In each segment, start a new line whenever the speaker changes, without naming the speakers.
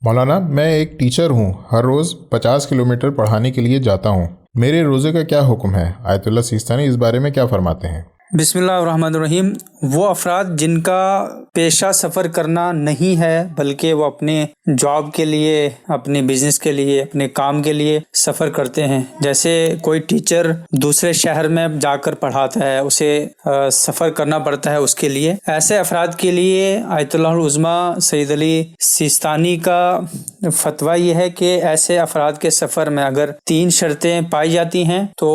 مولانا میں ایک ٹیچر ہوں، ہر روز 50 کلومیٹر پڑھانے کے لیے جاتا ہوں، میرے روزے کا کیا حکم ہے؟ آیت اللہ سیستانی اس بارے میں کیا فرماتے ہیں؟
بسم اللہ الرحمن الرحیم۔ وہ افراد جن کا پیشہ سفر کرنا نہیں ہے بلکہ وہ اپنے جاب کے لیے، اپنے بزنس کے لیے، اپنے کام کے لیے سفر کرتے ہیں، جیسے کوئی ٹیچر دوسرے شہر میں جا کر پڑھاتا ہے، اسے سفر کرنا پڑتا ہے اس کے لیے، ایسے افراد کے لیے آیت اللہ العظمیٰ سید علی سیستانی کا فتویٰ یہ ہے کہ ایسے افراد کے سفر میں اگر 3 شرطیں پائی جاتی ہیں تو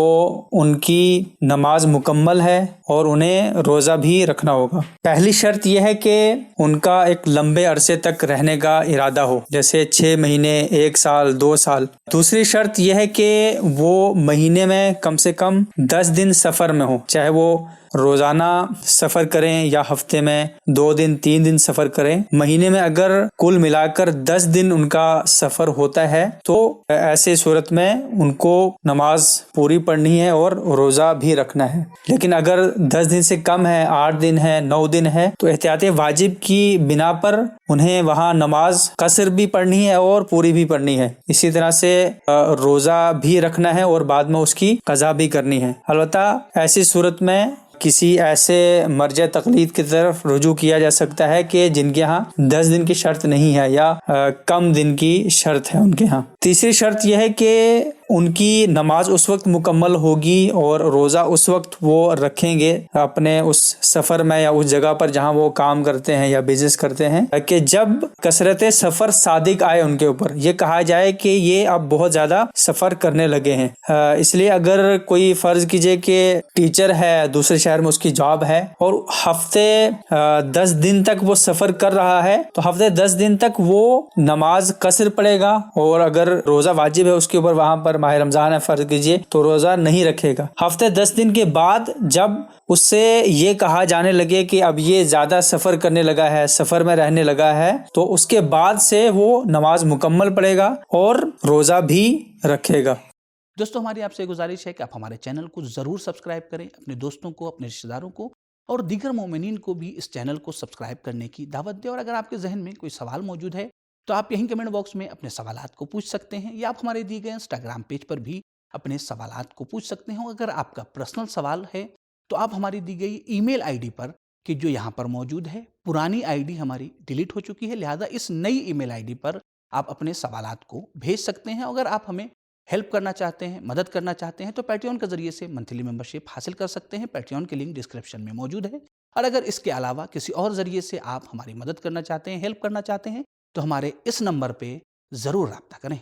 ان کی نماز مکمل ہے اور انہیں روزہ بھی رکھنا ہوگا۔ پہلی شرط یہ ہے کہ ان کا ایک لمبے عرصے تک رہنے کا ارادہ ہو، جیسے 6 مہینے، 1 سال، 2 سال۔ دوسری شرط یہ ہے کہ وہ مہینے میں کم سے کم 10 دن سفر میں ہو، چاہے وہ روزانہ سفر کریں یا ہفتے میں 2 دن 3 دن سفر کریں۔ مہینے میں اگر کل ملا کر 10 دن ان کا سفر ہوتا ہے تو ایسے صورت میں ان کو نماز پوری پڑھنی ہے اور روزہ بھی رکھنا ہے۔ لیکن اگر 10 دن سے کم ہے، 8 دن ہے، 9 دن ہے، تو احتیاط واجب کی بنا پر انہیں وہاں نماز قصر بھی پڑھنی ہے اور پوری بھی پڑھنی ہے۔ اسی طرح سے روزہ بھی رکھنا ہے اور بعد میں اس کی قضا بھی کرنی ہے۔ البتہ ایسی صورت میں کسی ایسے مرجع تقلید کی طرف رجوع کیا جا سکتا ہے کہ جن کے ہاں 10 دن کی شرط نہیں ہے یا کم دن کی شرط ہے ان کے ہاں۔ تیسری شرط یہ ہے کہ ان کی نماز اس وقت مکمل ہوگی اور روزہ اس وقت وہ رکھیں گے اپنے اس سفر میں یا اس جگہ پر جہاں وہ کام کرتے ہیں یا بزنس کرتے ہیں، کہ جب کثرت سفر صادق آئے ان کے اوپر، یہ کہا جائے کہ یہ اب بہت زیادہ سفر کرنے لگے ہیں۔ اس لیے اگر کوئی فرض کیجئے کہ ٹیچر ہے، دوسرے شہر میں اس کی جاب ہے اور ہفتے 10 دن تک وہ سفر کر رہا ہے، تو ہفتے 10 دن تک وہ نماز قصر پڑے گا، اور اگر روزہ واجب ہے اس کے اوپر، وہاں پر ماہ رمضان ہے فرض کیجئے، تو روزہ نہیں رکھے گا۔ ہفتے 10 دن کے بعد جب اس سے یہ کہا جانے لگے کہ اب یہ زیادہ سفر کرنے لگا ہے، سفر میں رہنے لگا ہے، تو اس کے بعد سے وہ نماز مکمل پڑھے گا اور روزہ بھی رکھے گا۔
دوستو، ہماری آپ سے گزارش ہے کہ آپ ہمارے چینل کو ضرور سبسکرائب کریں، اپنے دوستوں کو، اپنے رشتہ داروں کو اور دیگر مومنین کو بھی اس چینل کو سبسکرائب کرنے کی دعوت دیں۔ اور اگر آپ کے ذہن میں کوئی سوال موجود ہے تو آپ یہیں کمنٹ باکس میں اپنے سوالات کو پوچھ سکتے ہیں، یا آپ ہمارے دیے گئے انسٹاگرام پیج پر بھی اپنے سوالات کو پوچھ سکتے ہیں۔ اگر آپ کا پرسنل سوال ہے تو آپ ہماری دی گئی ای میل آئی ڈی پر، کہ جو یہاں پر موجود ہے، پرانی آئی ڈی ہماری ڈیلیٹ ہو چکی ہے، لہذا اس نئی ای میل آئی ڈی پر آپ اپنے سوالات کو بھیج سکتے ہیں۔ اگر آپ ہمیں ہیلپ کرنا چاہتے ہیں، مدد کرنا چاہتے ہیں، تو پیٹریون کے ذریعے سے منتھلی ممبرشپ حاصل کر سکتے ہیں۔ پیٹریون کی لنک ڈسکرپشن میں موجود ہے۔ اور اگر اس کے علاوہ کسی اور ذریعے سے آپ ہماری مدد کرنا چاہتے ہیں، ہیلپ کرنا چاہتے ہیں، تو ہمارے اس نمبر پہ ضرور رابطہ کریں۔